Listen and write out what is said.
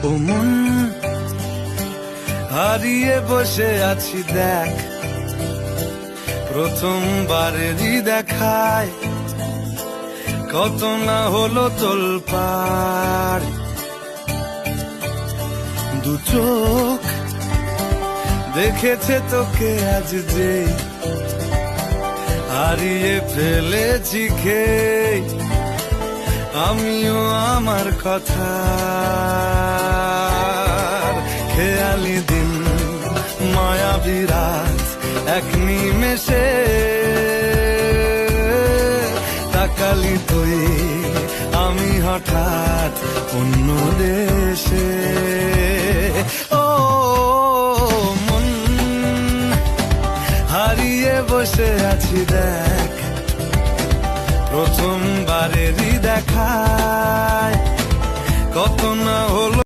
ও মন হারিয়ে বসে আছি দেখ, প্রথমবারেরই দেখায় কত না হলো তোলপাড়। দু চোখ দেখেছে তোকে আজ যে, হারিয়ে ফেলেছি খেয়ে আমিও আমার কথা। খেয়ালি দিন মায়াবী রাত এক নিমেষে, তাকালি তুই আমি হঠাৎ অন্য দেশে।